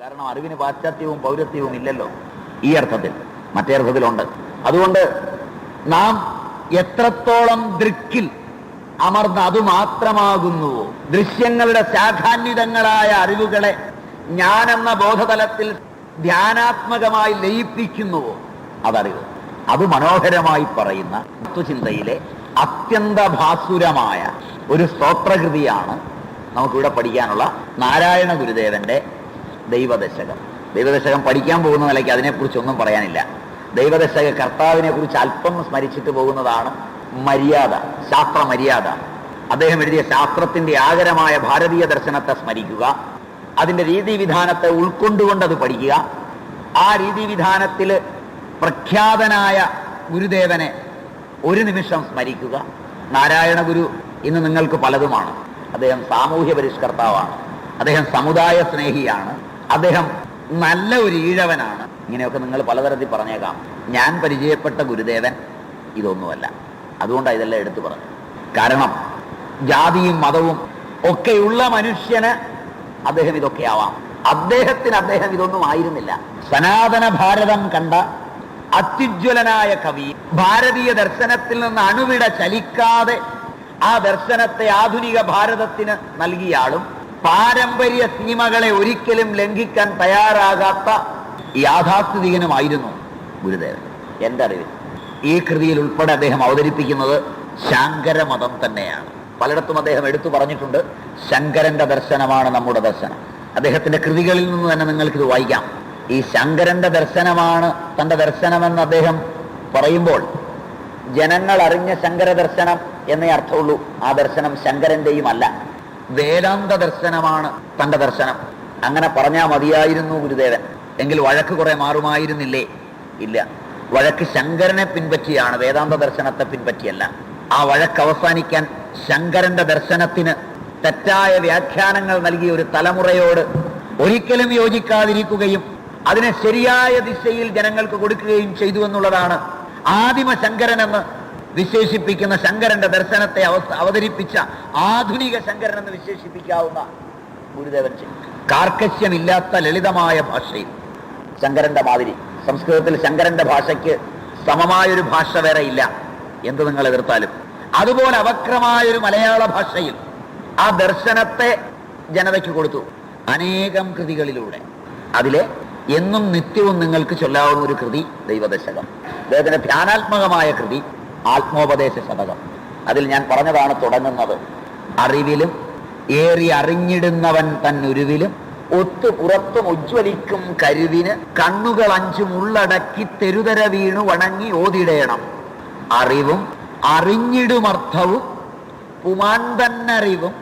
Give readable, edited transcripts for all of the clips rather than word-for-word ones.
കാരണം അറിവിന് പാശ്ചാത്യവും പൗരത്വവും ഇല്ലല്ലോ ഈ അർത്ഥത്തിൽ. മറ്റേ അർത്ഥത്തിലുണ്ട്. അതുകൊണ്ട് നാം എത്രത്തോളം ദൃക്കിൽ അമർന്ന് അതുമാത്രമാകുന്നുവോ, ദൃശ്യങ്ങളുടെ ശാഖാന്വിതങ്ങളായ അറിവുകളെ ഞാനെന്ന ബോധതലത്തിൽ ധ്യാനാത്മകമായി ലയിപ്പിക്കുന്നുവോ, അതറിവ്. അത് മനോഹരമായി പറയുന്ന തത്വചിന്തയിലെ അത്യന്തഭാസുരമായ ഒരു സ്തോത്രകൃതിയാണ് നമുക്കിവിടെ പഠിക്കാനുള്ള നാരായണ ഗുരുദേവന്റെ ദൈവദശകം. ദൈവദശകം പഠിക്കാൻ പോകുന്ന നിലയ്ക്ക് അതിനെക്കുറിച്ചൊന്നും പറയാനില്ല. ദൈവദശക കർത്താവിനെ കുറിച്ച് അല്പം സ്മരിച്ചിട്ട് പോകുന്നതാണ് മര്യാദ, ശാസ്ത്ര മര്യാദ. അദ്ദേഹം എഴുതിയ ശാസ്ത്രത്തിന്റെ ആകരമായ ഭാരതീയ ദർശനത്തെ സ്മരിക്കുക, അതിന്റെ രീതിവിധാനത്തെ ഉൾക്കൊണ്ടുകൊണ്ട് അത് പഠിക്കുക, ആ രീതിവിധാനത്തിൽ പ്രഖ്യാതനായ ഗുരുദേവനെ ഒരു നിമിഷം സ്മരിക്കുക. നാരായണ ഗുരു ഇന്ന് നിങ്ങൾക്ക് പലതുമാണ്. അദ്ദേഹം സാമൂഹ്യ പരിഷ്കർത്താവാണ്, അദ്ദേഹം സമുദായ സ്നേഹിയാണ്, അദ്ദേഹം നല്ല ഒരു ഈഴവനാണ്. ഇങ്ങനെയൊക്കെ നിങ്ങൾ പലതരത്തിൽ പറഞ്ഞേക്കാം. ഞാൻ പരിചയപ്പെട്ട ഗുരുദേവൻ ഇതൊന്നുമല്ല. അതുകൊണ്ടാണ് ഇതെല്ലാം എടുത്തു പറഞ്ഞു. കാരണം ജാതിയും മതവും ഒക്കെയുള്ള മനുഷ്യന് അദ്ദേഹം ഇതൊക്കെ ആവാം. അദ്ദേഹം ഇതൊന്നും ആയിരുന്നില്ല. സനാതന ഭാരതം കണ്ട അത്യുജ്വലനായ കവി, ഭാരതീയ ദർശനത്തിൽ നിന്ന് അണുവിട ചലിക്കാതെ ആ ദർശനത്തെ ആധുനിക ഭാരതത്തിന് നൽകിയ ആളും, പാരമ്പര്യ സീമകളെ ഒരിക്കലും ലംഘിക്കാൻ തയ്യാറാകാത്ത യാഥാസ്ഥിതികനുമായിരുന്നു ഗുരുദേവൻ. എൻ്റെ അറിവിൽ ഈ കൃതിയിൽ ഉൾപ്പെടെ അദ്ദേഹം അവതരിപ്പിക്കുന്നത് ശങ്കരമതം തന്നെയാണ്. പലയിടത്തും അദ്ദേഹം എടുത്തു പറഞ്ഞിട്ടുണ്ട്, ശങ്കരന്റെ ദർശനമാണ് നമ്മുടെ ദർശനം. അദ്ദേഹത്തിന്റെ കൃതികളിൽ നിന്ന് തന്നെ നിങ്ങൾക്കിത് വായിക്കാം. ഈ ശങ്കരന്റെ ദർശനമാണ് തന്റെ ദർശനമെന്ന് അദ്ദേഹം പറയുമ്പോൾ ജനങ്ങൾ അറിഞ്ഞ ശങ്കര ദർശനം എന്നേ അർത്ഥമുള്ളൂ. ആ ദർശനം ശങ്കരന്റെയും അല്ല, വേദാന്ത ദർശനമാണ് തന്റെ ദർശനം. അങ്ങനെ പറഞ്ഞാൽ മതിയായിരുന്നു ഗുരുദേവൻ. എങ്കിൽ വഴക്ക് കുറെ മാറുമായിരുന്നില്ലേ? ഇല്ല. വഴക്ക് ശങ്കരനെ പിൻപറ്റിയാണ്, വേദാന്ത ദർശനത്തെ പിൻപറ്റിയല്ല. ആ വഴക്ക് അവസാനിക്കാൻ ശങ്കരന്റെ ദർശനത്തിന് തെറ്റായ വ്യാഖ്യാനങ്ങൾ നൽകിയ ഒരു തലമുറയോട് ഒരിക്കലും യോജിക്കാതിരിക്കുകയും അതിനെ ശരിയായ ദിശയിൽ ജനങ്ങൾക്ക് കൊടുക്കുകയും ചെയ്തു എന്നുള്ളതാണ് ആദിമ ശങ്കരൻ എന്ന് വിശേഷിപ്പിക്കുന്ന ശങ്കരന്റെ ദർശനത്തെ അവതരിപ്പിച്ച ആധുനിക ശങ്കരൻ എന്ന് വിശേഷിപ്പിക്കാവുന്ന ഗുരുദേവൻ. കാർക്കശ്യമില്ലാത്ത ലളിതമായ ഭാഷയിൽ ശങ്കരന്റെ മാതിരി സംസ്കൃതത്തിൽ ശങ്കരന്റെ ഭാഷയ്ക്ക് സമമായൊരു ഭാഷ വേറെ ഇല്ല, എന്ത് നിങ്ങൾ എതിർത്താലും. അതുപോലെ അവക്രമായൊരു മലയാള ഭാഷയിൽ ആ ദർശനത്തെ ജനതയ്ക്ക് കൊടുത്തു അനേകം കൃതികളിലൂടെ. അതിലെ എന്നും നിത്യവും നിങ്ങൾക്ക് ചൊല്ലാവുന്ന ഒരു കൃതി ദൈവദശകം. അദ്ദേഹത്തിന്റെ ധ്യാനാത്മകമായ കൃതി ആത്മോപദേശ ശതകം. അതിൽ ഞാൻ പറഞ്ഞതാണ് തുടങ്ങുന്നത്. അറിവിലും ഏറി അറിഞ്ഞിടുന്നവൻ തന്നുരുവിലും ഒത്തു പുറത്തും ഉജ്ജ്വലിക്കും കരുവിന് കണ്ണുകൾ അഞ്ചും ഉള്ളടക്കി തെരുതര വീണു വണങ്ങി ഓതിടേണം. അറിവും അറിഞ്ഞിടുമർത്ഥവും പുമാൻ തന്നറിവും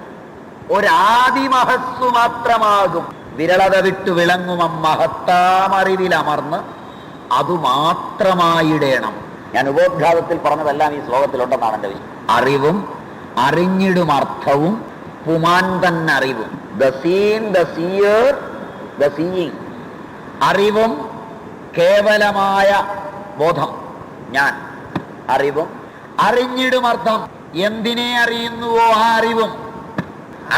ഒരാദിമഹസ്സു മാത്രമാകും. വിരളത വിട്ടു വിളങ്ങും മഹത്താമറിവിലമർന്ന് അതുമാത്രമായിടേണം. ഞാൻ ഉപോദ്ഘാതത്തിൽ പറഞ്ഞതെല്ലാം ഈ ശ്ലോകത്തിലുണ്ടെന്നാണ് എൻ്റെ വിശ്വാസം. അറിവും അറിഞ്ഞിടുമർത്ഥവും പുമാൻ തന്നറിവും. The seen, the seer, the seeing. അറിവും കേവലമായ ബോധം ഞാൻ, അറിവും അറിഞ്ഞിടുമർത്ഥം എന്തിനെ അറിയുന്നുവോ ആ അറിവും,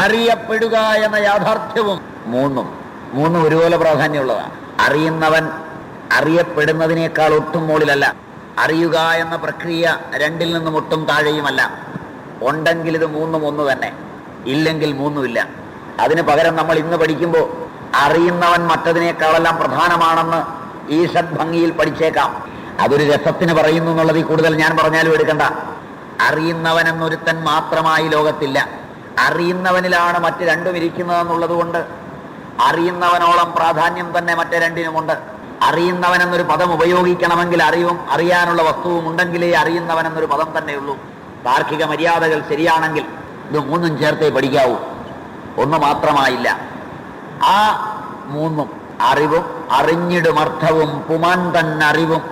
അറിയപ്പെടുക എന്ന യാഥാർത്ഥ്യവും. മൂന്നും ഒരുപോലെ പ്രാധാന്യമുള്ളതാണ്. അറിയുന്നവൻ അറിയപ്പെടുന്നതിനേക്കാൾ ഒട്ടും മുകളിലല്ല. അറിയുക എന്ന പ്രക്രിയ രണ്ടിൽ നിന്നും ഒട്ടും താഴെയുമല്ല. ഉണ്ടെങ്കിൽ ഇത് മൂന്നും ഒന്ന് തന്നെ, ഇല്ലെങ്കിൽ മൂന്നുമില്ല. അതിന് പകരം നമ്മൾ ഇന്ന് പഠിക്കുമ്പോൾ അറിയുന്നവൻ മറ്റതിനേക്കാളെല്ലാം പ്രധാനമാണെന്ന് ഈഷത് ഭംഗിയിൽ പഠിച്ചേക്കാം. അതൊരു രസത്തിന് പറയുന്നു എന്നുള്ളതിൽ കൂടുതൽ ഞാൻ പറഞ്ഞാലും എടുക്കണ്ട. അറിയുന്നവൻ എന്നൊരുത്തൻ മാത്രമായി ലോകത്തില്ല. അറിയുന്നവനിലാണ് മറ്റ് രണ്ടും ഇരിക്കുന്നതെന്നുള്ളത് കൊണ്ട് അറിയുന്നവനോളം പ്രാധാന്യം തന്നെ മറ്റേ രണ്ടിനുമുണ്ട്. അറിയുന്നവൻ എന്നൊരു പദം ഉപയോഗിക്കണമെങ്കിൽ അറിവും അറിയാനുള്ള വസ്തുവും ഉണ്ടെങ്കിലേ അറിയുന്നവൻ എന്നൊരു പദം തന്നെയുള്ളൂ. താർക്കിക മര്യാദകൾ ശരിയാണെങ്കിൽ ഇത് മൂന്നും ചേർത്തേ പഠിക്കാവൂ, ഒന്ന് മാത്രമായില്ല. ആ മൂന്നും അറിവും അറിഞ്ഞിടുമർത്ഥവും പുമാൻ തന്നറിവും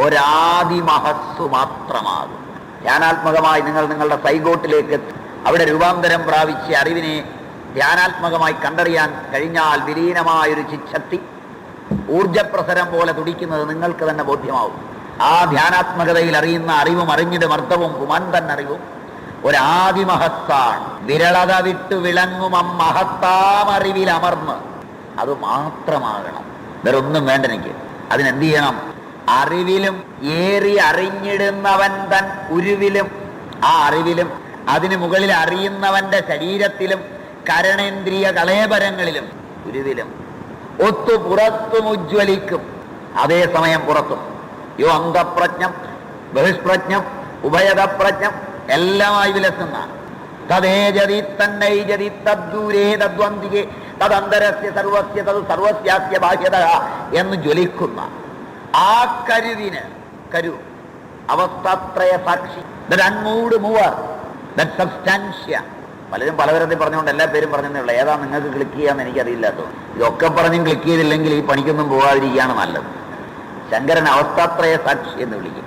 ഒരാദിമഹസ്സു മാത്രമാകും. ധ്യാനാത്മകമായി നിങ്ങൾ നിങ്ങളുടെ സൈഗോട്ടിലേക്ക് അവിടെ രൂപാന്തരം പ്രാപിച്ച് അറിവിനെ ധ്യാനാത്മകമായി കണ്ടറിയാൻ കഴിഞ്ഞാൽ വിലീനമായൊരു ചിച്ഛക്തി ഊർജപ്രസരം പോലെ തുടിക്കുന്നത് നിങ്ങൾക്ക് തന്നെ ബോധ്യമാവും. ആ ധ്യാനാത്മകതയിൽ അറിയുന്ന അറിവും അറിഞ്ഞിടുമർത്ഥവും പുമാൻ തന്നറിവും ഒരാദിമഹത്താണ്. വിരളത വിട്ടു വിളങ്ങും മഹത്താമറിവിലമർന്ന് അത് മാത്രമാകണം, വേറൊന്നും വേണ്ട എനിക്ക്. അതിനെന്ത് ചെയ്യണം? അറിവിലും ഏറി അറിഞ്ഞിടുന്നവൻ തൻ ഉരുവിലും, ആ അറിവിലും അതിനു മുകളിൽ അറിയുന്നവന്റെ ശരീരത്തിലും കരണേന്ദ്രിയ കളേബരങ്ങളിലും ഉരുവിലും ഒത്തു പുറത്തും ഉജ്ജ്വലിക്കും, അതേസമയം പുറത്തും. യോ അന്തപ്രജ്ഞം ബഹിഷ്പ്രജ്ഞം ഉഭയതപ്രജ്ഞം എല്ലാമായി വിലസുന്ന തദ്ദേജതി തന്നൈജതി തദ്ദൂരേ തദ്വന്തികെ തദന്തരസ്യ സർവസ്യ തത് സർവസ്യാസ്യ ബാഹ്യത എന്ന് ജ്വലിക്കുന്ന ആ കരുവിന്, കരു അവസ്ഥാത്രയ സാക്ഷി, ദാറ്റ് അൺമൂവ്ഡ് മൂവർ, ദാറ്റ് സബ്സ്റ്റാൻഷ്യ. പലരും പലതരത്തിൽ പറഞ്ഞുകൊണ്ട് എല്ലാ പേരും പറഞ്ഞതേ ഉള്ളൂ. ഏതാ നിങ്ങൾക്ക് ക്ലിക്ക് ചെയ്യാന്ന് എനിക്കറിയില്ലാത്തത്. ഇതൊക്കെ പറഞ്ഞും ക്ലിക്ക് ചെയ്തില്ലെങ്കിൽ ഈ പണിക്കൊന്നും പോകാതിരിക്കുകയാണ് നല്ലത്. ശങ്കരൻ അവസ്ഥാത്രയ സാക്ഷി എന്ന് വിളിക്കും,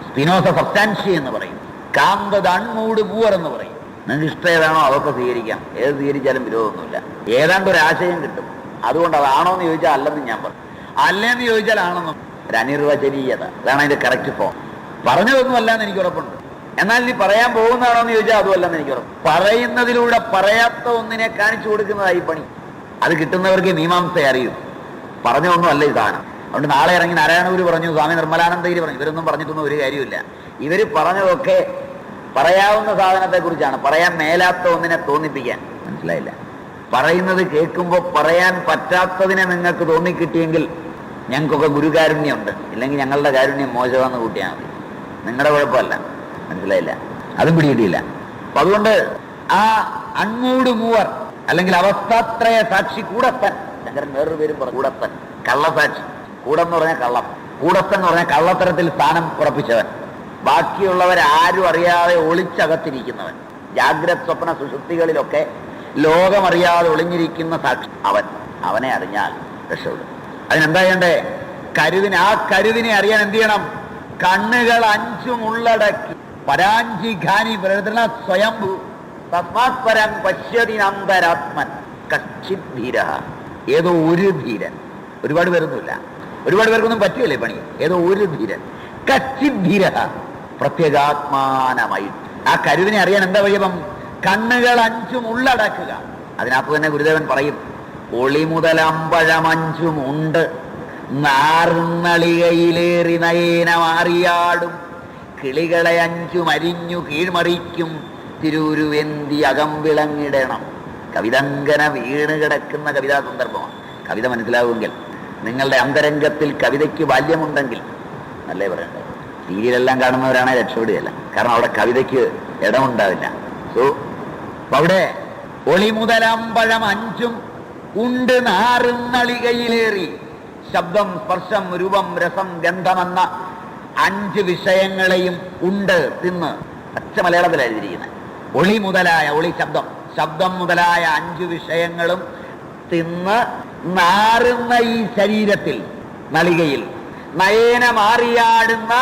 സ്പിനോസ സബ്സ്റ്റാൻഷ്യ എന്ന് പറയും, കാന്ത അൺമൂവ്ഡ് മൂവർ എന്ന് പറയും. നിങ്ങൾക്ക് ഇഷ്ടം ഏതാണോ അതൊക്കെ സ്വീകരിക്കാം, ഏത് സ്വീകരിച്ചാലും വിരോധമൊന്നുമില്ല. ഏതാണ്ട് ഒരു ആശയം കിട്ടും. അതുകൊണ്ട് അതാണോ എന്ന് ചോദിച്ചാൽ അല്ലെന്ന് ഞാൻ പറഞ്ഞു, അല്ലെന്ന് ചോദിച്ചാൽ ആണെന്നും. ഒരു അനിർവചനീയത, അതാണ് അതിന്റെ കറക്റ്റ് ഫോം. പറഞ്ഞതൊന്നും അല്ലാന്ന് എനിക്ക് ഉറപ്പുണ്ട്. എന്നാൽ നീ പറയാൻ പോകുന്നതാണോ എന്ന് ചോദിച്ചാൽ അതുമല്ലെന്ന് എനിക്ക് ഉറപ്പ്. പറയുന്നതിലൂടെ പറയാത്ത ഒന്നിനെ കാണിച്ചു കൊടുക്കുന്നതായി പണി. അത് കിട്ടുന്നവർക്ക് മീമാംസ അറിയും. പറഞ്ഞൊന്നും അല്ല ഈ സാധനം. അതുകൊണ്ട് നാളെ ഇറങ്ങി നാരായണഗുരു പറഞ്ഞു, സ്വാമി നിർമ്മലാനന്ദഗിരി പറഞ്ഞു, ഇവരൊന്നും പറഞ്ഞിട്ടൊന്നും ഒരു കാര്യമില്ല. ഇവര് പറഞ്ഞതൊക്കെ പറയാവുന്ന സാധനത്തെ കുറിച്ചാണ്, പറയാൻ മേലാത്ത ഒന്നിനെ തോന്നിപ്പിക്കാൻ. മനസ്സിലായില്ല? പറയുന്നത് കേൾക്കുമ്പോൾ പറയാൻ പറ്റാത്തതിനെ നിങ്ങൾക്ക് തോന്നിക്കിട്ടിയെങ്കിൽ ഞങ്ങൾക്കൊക്കെ ഗുരുകാരുണ്യമുണ്ട്, ഇല്ലെങ്കിൽ ഞങ്ങളുടെ കാരുണ്യം മോശമാണെന്ന് കൂട്ടിയാൽ മതി. നിങ്ങളുടെ കുഴപ്പമല്ല. മനസ്സിലായില്ല? അതും പിടികിട്ടിയില്ല. അപ്പൊ അതുകൊണ്ട് ആ അൺമൂവ്ഡ് മൂവർ അല്ലെങ്കിൽ അവസ്ഥാത്രയ സാക്ഷി കൂടത്തൻ, ശങ്കരൻ വേറൊരു പേരും പറഞ്ഞു, കൂടത്തൻ, കള്ളസാക്ഷി. കൂടം എന്ന് പറഞ്ഞാൽ കള്ളം, കൂടത്തൻ എന്ന് പറഞ്ഞാൽ കള്ളത്തരത്തിൽ സ്ഥാനം ഉറപ്പിച്ചവൻ, ബാക്കിയുള്ളവരാരും അറിയാതെ ഒളിച്ചകത്തിരിക്കുന്നവൻ, ജാഗ്രത സ്വപ്ന സുഷുപ്തികളിലൊക്കെ ലോകമറിയാതെ ഒളിഞ്ഞിരിക്കുന്ന സാക്ഷി അവൻ. അവനെ അറിഞ്ഞാൽ രക്ഷപ്പെടും. അതിനെന്താ ചെയ്യണ്ടേ? കരുവിന്, ആ കരുവിനെ അറിയാൻ എന്ത് ചെയ്യണം? കണ്ണുകൾ അഞ്ചും ഉള്ളടക്കി പരാഞ്ചി ഘാനി പ്രകൃതന സ്വയംഭൂ തസ്മാത് പരം പശ്യതിനന്തരാത്മൻ കശ്ചിത് ധീര. ഏതോ ഒരു ധീരൻ, ഒരുപാട് പേരൊന്നുമില്ല, ഒരുപാട് പേർക്കൊന്നും പറ്റുകയല്ലേ പണി. ഏതോ ഒരു ധീരൻ, കശ്ചിത് ധീര, പ്രത്യേകാത്മാനമായിട്ട്. ആ കരുവിനെ അറിയാൻ എന്താ വഴിയപ്പം? കണ്ണുകൾ അഞ്ചും ഉള്ളടക്കുക. അതിനകത്ത് തന്നെ ഗുരുദേവൻ പറയും, ഒളി മുതലമ്പഴമഞ്ചും ഉണ്ട്, നാർന്നളികയിലേറി നയനമാറിയാടും, കിളികളെ അഞ്ചും അരിഞ്ഞു കീഴ്മറിക്കും, തിരൂരുവെന്തി അകം വിളങ്ങിടണം. കവിതങ്കന വീണ് കിടക്കുന്ന കവിതാ സന്ദർഭമാണ്. കവിത മനസ്സിലാവുമെങ്കിൽ, നിങ്ങളുടെ അന്തരംഗത്തിൽ കവിതയ്ക്ക് ബാല്യമുണ്ടെങ്കിൽ നല്ലേ പറയണ്ടേ. സീരിയലെല്ലാം കാണുന്നവരാണെ രക്ഷപ്പെടുകയല്ല, കാരണം അവിടെ കവിതയ്ക്ക് ഇടമുണ്ടാവില്ല. സോ അവിടെ ഒളി മുതലമ്പഴം അഞ്ചും ഉണ്ട്, നാറുന്നളികയിലേറി. ശബ്ദം, സ്പർശം, രൂപം, രസം, ഗന്ധമെന്ന 5 വിഷയങ്ങളെയും ഉണ്ട് തിന്ന്. അച്ഛ മലയാളത്തിലാണ് എഴുതിയിരിക്കുന്നത്. ഒളി മുതലായ, ഒളി ശബ്ദം, ശബ്ദം മുതലായ 5 വിഷയങ്ങളും തിന്ന് നാറുന്ന ഈ ശരീരത്തിൽ, നളികയിൽ നയനമാറിയാടുന്ന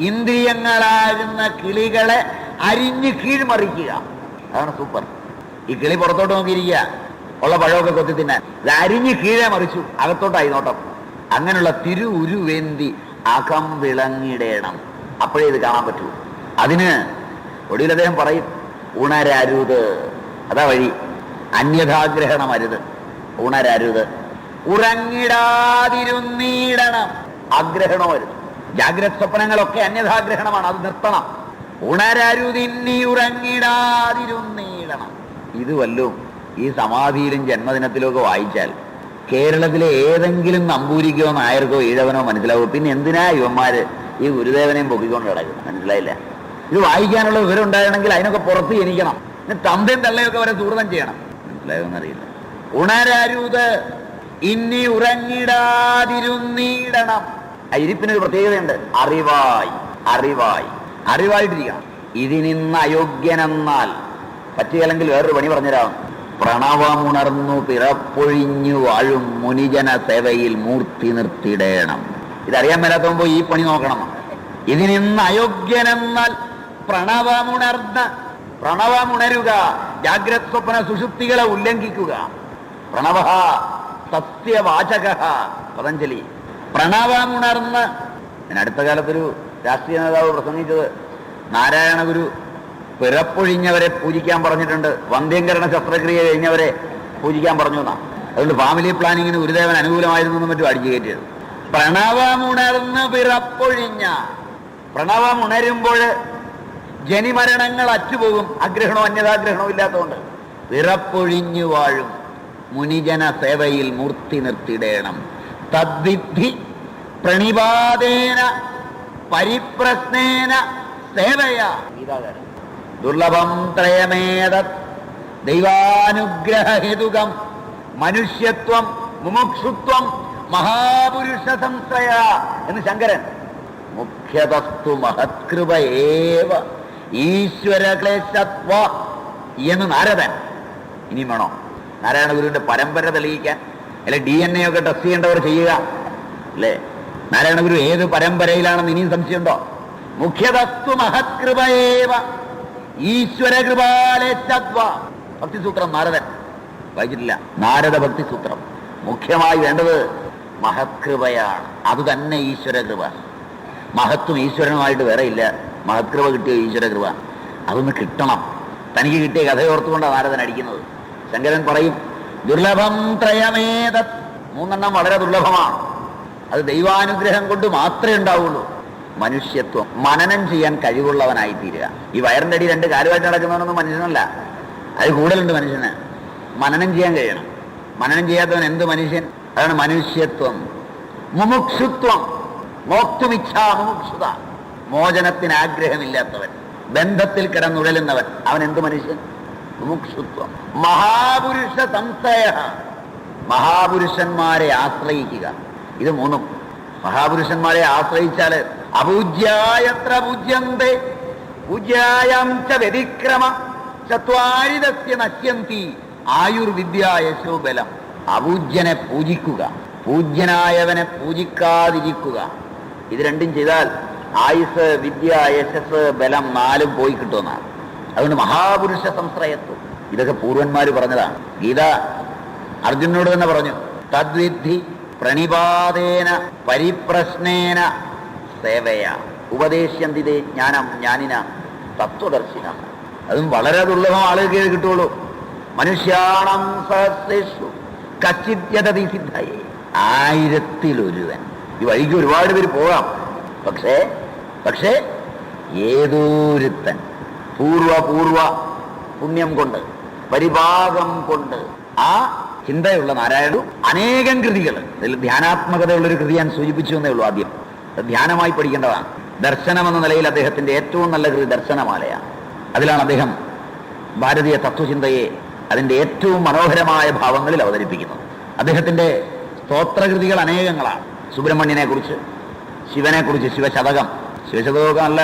ഇന്ദ്രിയങ്ങളാകുന്ന കിളികളെ അരിഞ്ഞ് കീഴ്മറിക്കുക. അതാണ് സൂപ്പർ. ഈ കിളി പുറത്തോട്ട് നോക്കിയിരിക്കുക, ഉള്ള പഴമൊക്കെ കൊത്തി തിന്നാൻ. ഇത് അരിഞ്ഞ് കീഴെ മറിച്ചു, അകത്തോട്ടായി നോട്ടം. അങ്ങനെയുള്ള തിരുവുരുവേന്തി അകം വിളങ്ങിടേണം. അപ്പോഴേ ഇത് കാണാൻ പറ്റൂ. അതിന് ഒടുവിൽ അദ്ദേഹം പറയും, ഉണരരുത്. അതാ വഴി. അന്യഥാഗ്രഹണം അരുത്, ഉണരരുത്. ഉറങ്ങിടാതിരുന്നീടണം. ആഗ്രഹണോ അരുത്. ജാഗ്രത സ്വപ്നങ്ങളൊക്കെ അന്യഥാഗ്രഹണമാണ്, അത് നിർത്തണം. ഉണരരുതിന്നി ഉറങ്ങിടാതിരുന്നീടണം. ഇത് വല്ലതും ഈ സമാധിയിലും ജന്മദിനത്തിലും ഒക്കെ വായിച്ചാൽ കേരളത്തിലെ ഏതെങ്കിലും നമ്പൂരിക്കോ നായർക്കോ ഈഴവനോ മനസ്സിലാവും. പിന്നെ എന്തിനാ ഇവന്മാര് ഈ ഗുരുദേവനെയും പൊക്കിക്കൊണ്ട് കിടക്കുന്നത്? മനസ്സിലായില്ല. ഇത് വായിക്കാനുള്ള വിവരം ഉണ്ടാകണമെങ്കിൽ അതിനൊക്കെ പുറത്ത് ജനിക്കണം, തന്തയും തള്ളയൊക്കെ വരെ ദൂർണം ചെയ്യണം. മനസ്സിലായോന്നറിയില്ല. ഉണരരുത് ഇനി ഉറങ്ങിടാതിരുന്നീടണം. ആ ഇരിപ്പിനൊരു പ്രത്യേകതയുണ്ട്. അറിവായി, അറിവായി, അറിവായിട്ടിരിക്കണം. ഇതിനിന്ന് അയോഗ്യനെന്നാൽ പറ്റുകയില്ലെങ്കിൽ വേറൊരു പണി പറഞ്ഞുതരാം. പ്രണവമുണർന്നു പിറപ്പൊഴിഞ്ഞു വാഴും മുനിജന സേവയിൽ മൂർത്തി നിർത്തിടേണം. ഇതറിയാൻ മേലാത്തുമ്പോ ഈ പണി നോക്കണം. ഇതിനിന്ന് അയോഗ്യനെന്നാൽ പ്രണവമുണരുക, ജാഗ്രത സ്വപ്ന സുഷുപ്തികളെ ഉല്ലംഘിക്കുക. പ്രണവ സത്യവാചക പതഞ്ജലി. പ്രണവമുണർന്ന്, അടുത്ത കാലത്തൊരു രാഷ്ട്രീയ നേതാവ് പ്രസംഗിച്ചത്, നാരായണ ഗുരു പിറപ്പൊഴിഞ്ഞവരെ പൂജിക്കാൻ പറഞ്ഞിട്ടുണ്ട്, വന്ധ്യംകരണ ശസ്ത്രക്രിയ കഴിഞ്ഞവരെ പൂജിക്കാൻ പറഞ്ഞു എന്നാ. അതുകൊണ്ട് ഫാമിലി പ്ലാനിങ്ങിന് ഗുരുദേവൻ അനുകൂലമായിരുന്നു മറ്റും അടിച്ചു കയറ്റിയത്. പ്രണവമുണർന്ന് പിറപ്പൊഴിഞ്ഞ, പ്രണവമുണരുമ്പോൾ ജനിമരണങ്ങൾ അറ്റുപോകും, അഗ്രഹണവും അന്യതാഗ്രഹണവും ഇല്ലാത്തതുകൊണ്ട്. പിറപ്പൊഴിഞ്ഞു വാഴും മുനിജന സേവയിൽ മൂർത്തി നിർത്തിടേണം. തദ്വിദ്ധി പ്രണിപാതേന പരിപ്രശ്നേന സേവയ. ഗീതാകാരൻ ദുർലഭം ത്രയമേതത് ദൈവാനുഗ്രഹേതുകം മനുഷ്യത്വം മുമുക്ഷുത്വം മഹാപുരുഷ സംശ്രയ എന്ന് ശങ്കരൻ. മുഖ്യതസ്തു മഹത്കൃപ ഏവ ഈശ്വരക്ലേശത്വ എന്ന് നാരദൻ. ഇനി വേണോ നാരായണ ഗുരുവിന്റെ പരമ്പര തെളിയിക്കാൻ? അല്ലെ DNA ഒക്കെ ടെസ്റ്റ് ചെയ്യേണ്ടവർ ചെയ്യുക അല്ലേ? നാരായണ ഗുരു ഏത് പരമ്പരയിലാണെന്ന് ഇനിയും സംശയമുണ്ടോ? മുഖ്യതസ്തു മഹത്കൃപ ഏവ ഈശ്വരകൃപാലേശത്വ. ഭക്തിസൂത്രം നാരദൻ വായിച്ചിട്ടില്ല. നാരദ ഭക്തിസൂത്രം. മുഖ്യമായി വേണ്ടത് മഹത്കൃപയാണ്. അത് തന്നെ ഈശ്വരകൃപ. മഹത്വം ഈശ്വരനുമായിട്ട് വേറെ ഇല്ല. മഹത്കൃപ കിട്ടിയ ഈശ്വരകൃപ അതൊന്ന് കിട്ടണം. തനിക്ക് കിട്ടിയ കഥയോർത്തുകൊണ്ടാണ് നാരദൻ അടിക്കുന്നത്. ശങ്കരൻ പറയും ദുർലഭം ത്രയമേതത്. മൂന്നെണ്ണം വളരെ ദുർലഭമാണ്. അത് ദൈവാനുഗ്രഹം കൊണ്ട് മാത്രമേ ഉണ്ടാവുള്ളൂ. മനുഷ്യത്വം, മനനം ചെയ്യാൻ കഴിവുള്ളവനായി തീരുക. ഈ വയറിൻ്റെ അടി രണ്ട് കാലുമായിട്ട് നടക്കുന്നവനൊന്നും മനുഷ്യനല്ല. അത് കൂടുതലുണ്ട് മനുഷ്യന്. മനനം ചെയ്യാൻ കഴിയണം. മനനം ചെയ്യാത്തവൻ എന്ത് മനുഷ്യൻ? അതാണ് മനുഷ്യത്വം. മുമുക്ഷുത്വം, മോക്തുമിച്ഛാ മുമുക്ഷുത, മോചനത്തിന് ആഗ്രഹമില്ലാത്തവൻ, ബന്ധത്തിൽ കിടന്നുഴലുന്നവൻ, അവൻ എന്ത് മനുഷ്യൻ? മുമുക്ഷുത്വം. മഹാപുരുഷ സംശയ, മഹാപുരുഷന്മാരെ ആശ്രയിക്കുക. ഇത് മൂന്നും. മഹാപുരുഷന്മാരെ ആശ്രയിച്ചാൽ അപൂജ്യായത്ര പൂജ്യന്തേ പൂജ്യായം ച വ്യതിക്രമ ചത്വാരിദസ്യ നശ്യന്തി ആയുർവിദ്യ യശോബലം. അപൂജ്യനെ പൂജിക്കുക, പൂജ്യനായവനെ പൂജിക്കാതിരിക്കുക. ഇത് രണ്ടും ചെയ്താൽ ആയുസ്, വിദ്യ, യശസ്, ബലം നാലും പോയി കിട്ടുമെന്നാണ്. അതുകൊണ്ട് മഹാപുരുഷ സംശ്രയത്വം. ഇതൊക്കെ പൂർവന്മാർ പറഞ്ഞതാണ്. ഗീത അർജുനോട് തന്നെ പറഞ്ഞു തദ്വിദ്ധി പ്രണിപാതേന പരിപ്രശ്നേന സേവയ ഉപദേശന്തിതേ ജ്ഞാനം ജ്ഞാനിന തത്വദർശിന. അതും വളരെ ദുർലഭം ആളുകൾക്ക് കിട്ടുള്ളൂ. മനുഷ്യാണം സഹസ്രേഷു കച്ചിത്യതതി സിദ്ധയേ. 1000-ൽ-1. ഈ വഴിക്ക് ഒരുപാട് പേര് പോകാം. പക്ഷേ ഏതോരുത്തൻ പൂർവ പുണ്യം കൊണ്ട്, പരിഭാഗം കൊണ്ട്, ആ ചിന്തയുള്ള നാരായണു അനേകം കൃതികൾ. ഇതിൽ ധ്യാനാത്മകതയുള്ളൊരു കൃതി ഞാൻ സൂചിപ്പിച്ചു എന്നേ ഉള്ളൂ. ആദ്യം ധ്യാനമായി പഠിക്കേണ്ടതാണ്. ദർശനം എന്ന നിലയിൽ അദ്ദേഹത്തിന്റെ ഏറ്റവും നല്ല കൃതി ദർശനമാലയാണ്. അതിലാണ് അദ്ദേഹം ഭാരതീയ തത്വചിന്തയെ അതിന്റെ ഏറ്റവും മനോഹരമായ ഭാവങ്ങളിൽ അവതരിപ്പിക്കുന്നത്. അദ്ദേഹത്തിന്റെ സ്തോത്രകൃതികൾ അനേകങ്ങളാണ്. സുബ്രഹ്മണ്യനെ കുറിച്ച്, ശിവനെ കുറിച്ച് ശിവശതകം, ശിവശതകമൊക്കെ നല്ല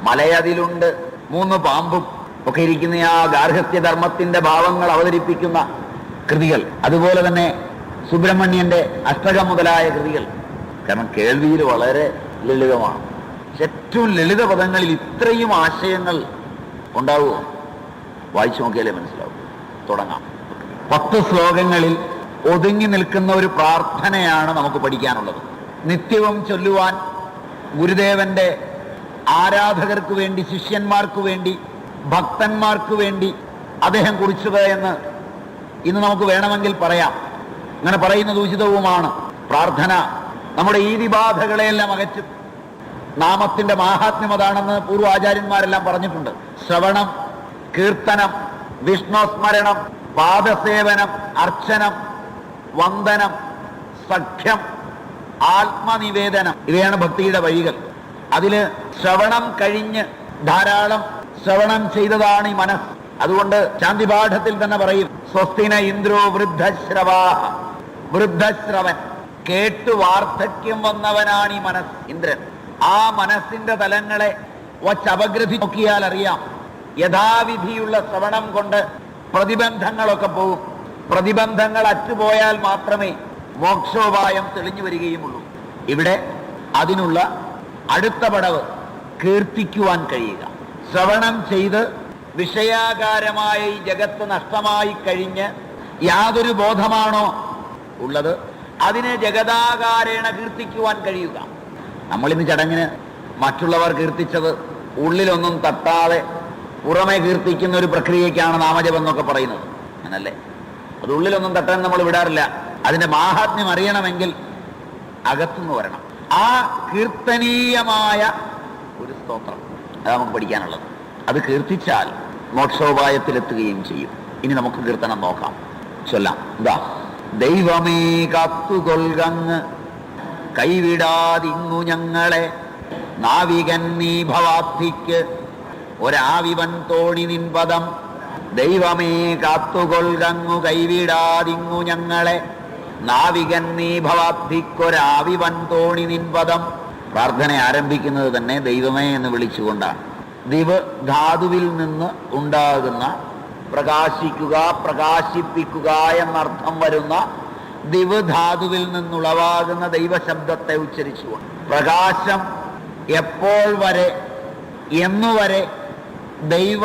മലയതിലുണ്ട് 3 പാമ്പും ഒക്കെ ഇരിക്കുന്ന ആ ഗാർഹസ്ഥ്യധർമ്മത്തിന്റെ ഭാവങ്ങൾ അവതരിപ്പിക്കുന്ന കൃതികൾ. അതുപോലെ തന്നെ സുബ്രഹ്മണ്യന്റെ അഷ്ടകം മുതലായ കൃതികൾ. കാരണം കേൾവിയിൽ വളരെ ലളിതമാണ്. ഏറ്റവും ലളിത പദങ്ങളിൽ ഇത്രയും ആശയങ്ങൾ ഉണ്ടാവുമോ? വായിച്ചു നോക്കിയാലേ മനസ്സിലാവും. തുടങ്ങാം. 10 ശ്ലോകങ്ങളിൽ ഒതുങ്ങി നിൽക്കുന്ന ഒരു പ്രാർത്ഥനയാണ് നമുക്ക് പഠിക്കാനുള്ളത്. നിത്യവും ചൊല്ലുവാൻ ഗുരുദേവന്റെ ആരാധകർക്ക് വേണ്ടി, ശിഷ്യന്മാർക്ക് വേണ്ടി, ഭക്തന്മാർക്ക് വേണ്ടി അദ്ദേഹം കുറിച്ചത് എന്ന് ഇന്ന് നമുക്ക് വേണമെങ്കിൽ പറയാം. അങ്ങനെ പറയുന്നത് ഉചിതവുമാണ്. പ്രാർത്ഥന നമ്മുടെ ഈ വിബാധകളെയെല്ലാം അകറ്റും. നാമത്തിന്റെ മാഹാത്മ്യം അതാണെന്ന് പൂർവാചാര്യന്മാരെല്ലാം പറഞ്ഞിട്ടുണ്ട്. ശ്രവണം, കീർത്തനം, വിഷ്ണുസ്മരണം, പാദസേവനം, അർച്ചനം, വന്ദനം, സഖ്യം, ആത്മനിവേദനം, ഇവയാണ് ഭക്തിയുടെ വഴികൾ. അതില് ശ്രവണം കഴിഞ്ഞ് ധാരാളം ശ്രവണം ചെയ്തതാണ് ഈ മനസ്സ്. അതുകൊണ്ട് ശാന്തിപാഠത്തിൽ തന്നെ പറയും സ്വസ്തിന ഇന്ദ്രോ വൃദ്ധശ്രവാഹ. വൃദ്ധശ്രവൻ, കേട്ടു വാർദ്ധക്യം വന്നവനാണ് ഈ മനസ്സ്, ഇന്ദ്രൻ. ആ മനസ്സിന്റെ തലങ്ങളെ വച്ചപഗ്രഥി നോക്കിയാൽ അറിയാം. യഥാവിധിയുള്ള ശ്രവണം കൊണ്ട് പ്രതിബന്ധങ്ങളൊക്കെ പോകും. പ്രതിബന്ധങ്ങൾ അറ്റുപോയാൽ മാത്രമേ മോക്ഷോപായം തെളിഞ്ഞു വരികയുമുള്ളൂ. ഇവിടെ അതിനുള്ള അടുത്ത പടവ് കീർത്തിക്കുവാൻ കഴിയുക. ശ്രവണം ചെയ്ത് വിഷയാകാരമായ ഈ ജഗത്ത് നഷ്ടമായി കഴിഞ്ഞ് യാതൊരു ബോധമാണോ ഉള്ളത് അതിനെ ജഗതാകാരേണ കീർത്തിക്കുവാൻ കഴിയുക. നമ്മളിന്ന് ചടങ്ങിന് മറ്റുള്ളവർ കീർത്തിച്ചത് ഉള്ളിലൊന്നും തട്ടാതെ പുറമെ കീർത്തിക്കുന്ന ഒരു പ്രക്രിയയ്ക്കാണ് നാമജപം എന്നൊക്കെ പറയുന്നത്. അങ്ങനല്ലേ? അത് ഉള്ളിലൊന്നും തട്ടാൻ നമ്മൾ വിടാറില്ല. അതിന്റെ മാഹാത്മ്യം അറിയണമെങ്കിൽ അകത്തുനിന്ന് വരണം. ആ കീർത്തനീയമായ ഒരു സ്തോത്രം അത് നമുക്ക് പഠിക്കാനുള്ളത്. അത് കീർത്തിച്ചാൽ മോക്ഷോപായത്തിലെത്തുകയും ചെയ്യും. ഇനി നമുക്ക് കീർത്തനം നോക്കാം, ചൊല്ലാം. എന്താ? ദൈവമേ കാത്തുകൊൽകങ്ങ് കൈവിടാതിങ്ങു ഞങ്ങളെ, നാവികൻ നീ ഭവാബ്ധിക്ക് ഒരാവിവൻ തോണി നിൻപദം. ദൈവമേ കാത്തുകൊൽകങ്ങു കൈവിടാതിങ്ങു ഞങ്ങളെ, നാവികൻ നീ ഭവാബ്ധിക്കൊരാവിവൻ തോണി നിൻപദം. പ്രാർത്ഥന ആരംഭിക്കുന്നത് തന്നെ ദൈവമേ എന്ന് വിളിച്ചുകൊണ്ടാണ്. ദിവ് ധാതുവിൽ നിന്ന് ഉണ്ടാകുന്ന പ്രകാശിക്കുക, പ്രകാശിപ്പിക്കുക എന്നർത്ഥം വരുന്ന ദിവ് ധാതുവിൽ നിന്നുളവാകുന്ന ദൈവശബ്ദത്തെ ഉച്ചരിച്ചുകൊണ്ട്, പ്രകാശം എപ്പോൾ വരെ എന്നുവരെ ദൈവ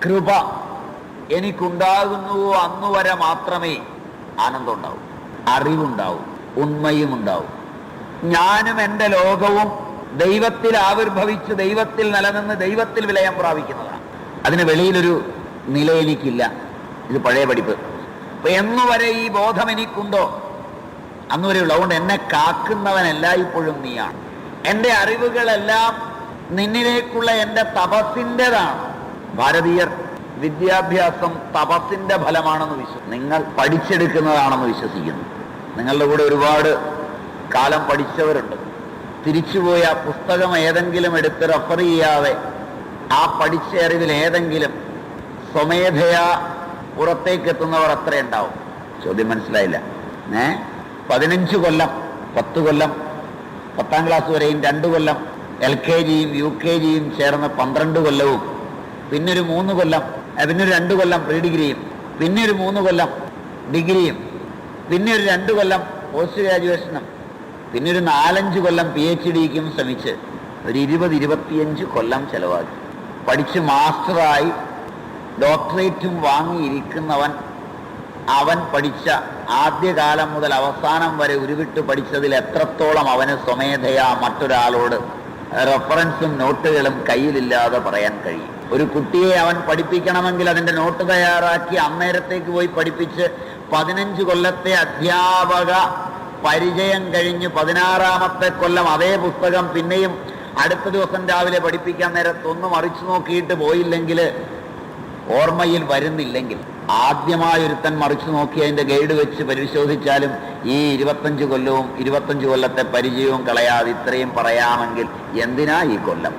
കൃപ എനിക്കുണ്ടാകുന്നുവോ അന്നുവരെ മാത്രമേ ആനന്ദം ഉണ്ടാവൂ, അറിവുണ്ടാവും, ഉണ്മയും ഉണ്ടാവും. ഞാനും എൻ്റെ ലോകവും ദൈവത്തിൽ ആവിർഭവിച്ച് ദൈവത്തിൽ നിലനിന്ന് ദൈവത്തിൽ വിലയം പ്രാപിക്കുന്നതാണ്. അതിന് വെളിയിലൊരു നില എനിക്കില്ല. ഇത് പഴയ പഠിപ്പ്. അപ്പൊ എന്നുവരെ ഈ ബോധം എനിക്കുണ്ടോ അന്നുവരെയുള്ള. അതുകൊണ്ട് എന്നെ കാക്കുന്നവനെല്ലായ്പ്പോഴും നീയാണ്. എൻ്റെ അറിവുകളെല്ലാം നിന്നിലേക്കുള്ള എൻ്റെ തപസ്സിൻ്റെതാണ്. ഭാരതീയർ വിദ്യാഭ്യാസം തപസ്സിന്റെ ഫലമാണെന്ന് നിങ്ങൾ പഠിച്ചെടുക്കുന്നതാണെന്ന് വിശ്വസിക്കുന്നു. നിങ്ങളുടെ കൂടെ ഒരുപാട് കാലം പഠിച്ചവരുണ്ട്. തിരിച്ചുപോയി ആ പുസ്തകം ഏതെങ്കിലും എടുത്ത് റെഫർ ചെയ്യാതെ ആ പഠിച്ച അറിവിൽ ഏതെങ്കിലും സ്വമേധയാ പുറത്തേക്ക് എത്തുന്നവർ അത്ര ഉണ്ടാവും. ചോദ്യം മനസ്സിലായില്ല? 15 കൊല്ലം 10 കൊല്ലം 10ാം ക്ലാസ് വരെയും 2 കൊല്ലം LKGയും UKGയും ചേർന്ന് 12 കൊല്ലവും, പിന്നൊരു 3 കൊല്ലം, പിന്നൊരു 2 കൊല്ലം പ്രീ ഡിഗ്രിയും, പിന്നൊരു 3 കൊല്ലം ഡിഗ്രിയും, പിന്നെ ഒരു 2 കൊല്ലം പോസ്റ്റ് ഗ്രാജുവേഷനും, പിന്നെ ഒരു 4-5 കൊല്ലം PhDക്കും ശ്രമിച്ച് ഒരു 20-25 കൊല്ലം ചെലവാക്കി പഠിച്ച് മാസ്റ്ററായി ഡോക്ടറേറ്റും വാങ്ങിയിരിക്കുന്നവൻ അവൻ പഠിച്ച ആദ്യകാലം മുതൽ അവസാനം വരെ ഉരുവിട്ട് പഠിച്ചതിൽ എത്രത്തോളം അവന് സ്വമേധയാ മറ്റൊരാളോട് റെഫറൻസും നോട്ടുകളും കയ്യിലില്ലാതെ പറയാൻ കഴിയും. ഒരു കുട്ടിയെ അവൻ പഠിപ്പിക്കണമെങ്കിൽ അതിൻ്റെ നോട്ട് തയ്യാറാക്കി അന്നേരത്തേക്ക് പോയി പഠിപ്പിച്ച് 15 കൊല്ലത്തെ അധ്യാപക പരിചയം കഴിഞ്ഞ് 16ാമത്തെ കൊല്ലം അതേ പുസ്തകം പിന്നെയും അടുത്ത ദിവസം രാവിലെ പഠിപ്പിക്കാൻ നേരത്തൊന്നും മറിച്ചു നോക്കിയിട്ട് പോയില്ലെങ്കിൽ, ഓർമ്മയിൽ വരുന്നില്ലെങ്കിൽ, ആദ്യമായൊരുത്തൻ മറിച്ചു നോക്കി അതിൻ്റെ ഗൈഡ് വെച്ച് പരിശോധിച്ചാലും ഈ 25 കൊല്ലവും 25 കൊല്ലത്തെ പരിചയവും കളയാതെ ഇത്രയും പറയാമെങ്കിൽ എന്തിനാ ഈ കൊല്ലം?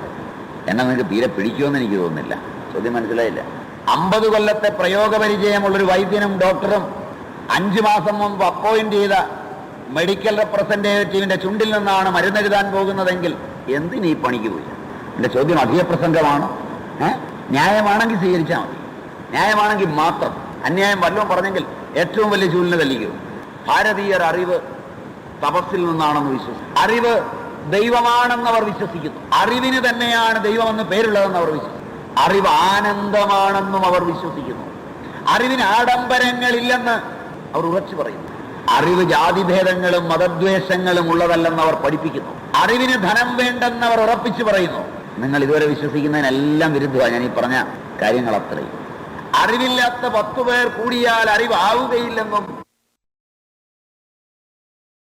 എന്നെ നിങ്ങൾക്ക് തീരെ പിടിക്കുമെന്ന് എനിക്ക് തോന്നുന്നില്ല. ചോദ്യം മനസ്സിലായില്ല? 50 കൊല്ലത്തെ പ്രയോഗപരിചയമുള്ളൊരു വൈദ്യനും ഡോക്ടറും 5 മാസം മുമ്പ് അപ്പോയിന്റ് ചെയ്ത മെഡിക്കൽ റെപ്രസെന്റേറ്റീവിന്റെ ചുണ്ടിൽ നിന്നാണ് മരുന്നെഴുതാൻ പോകുന്നതെങ്കിൽ എന്തിനീ പണിക്ക് പോയി? എൻ്റെ ചോദ്യം അധികപ്രസംഗമാണ്. ന്യായമാണെങ്കിൽ സ്വീകരിച്ചാൽ മതി, ന്യായമാണെങ്കിൽ മാത്രം. അന്യായം വല്ലതും പറഞ്ഞെങ്കിൽ ഏറ്റവും വലിയ ചൂലിന് തല്ലിക്കൂ. ഭാരതീയർ അറിവ് തപസ്സിൽ നിന്നാണെന്ന് വിശ്വസിക്കുന്നു. അറിവ് ദൈവമാണെന്നവർ വിശ്വസിക്കുന്നു. അറിവിന് തന്നെയാണ് ദൈവമെന്ന് പേരുള്ളതെന്ന് അവർ വിശ്വസിക്കുന്നു. അറിവ് ആനന്ദമാണെന്നും അവർ വിശ്വസിക്കുന്നു. അറിവിന് ആഡംബരങ്ങളില്ലെന്ന് അവർ ഉറച്ചു പറയുന്നു. അറിവ് ജാതിഭേദങ്ങളും മതദ്വേഷങ്ങളും ഉള്ളതല്ലെന്ന് അവർ പഠിപ്പിക്കുന്നു. അറിവിന് ധനം വേണ്ടെന്നവർ ഉറപ്പിച്ചു പറയുന്നു. നിങ്ങൾ ഇതുവരെ വിശ്വസിക്കുന്നതിനെല്ലാം വിരുദ്ധമാണ് ഞാൻ ഈ പറഞ്ഞ കാര്യങ്ങൾ. അത്രയും അറിവില്ലാത്ത 10 പേർ കൂടിയാൽ അറിവാവുകയില്ലെന്നും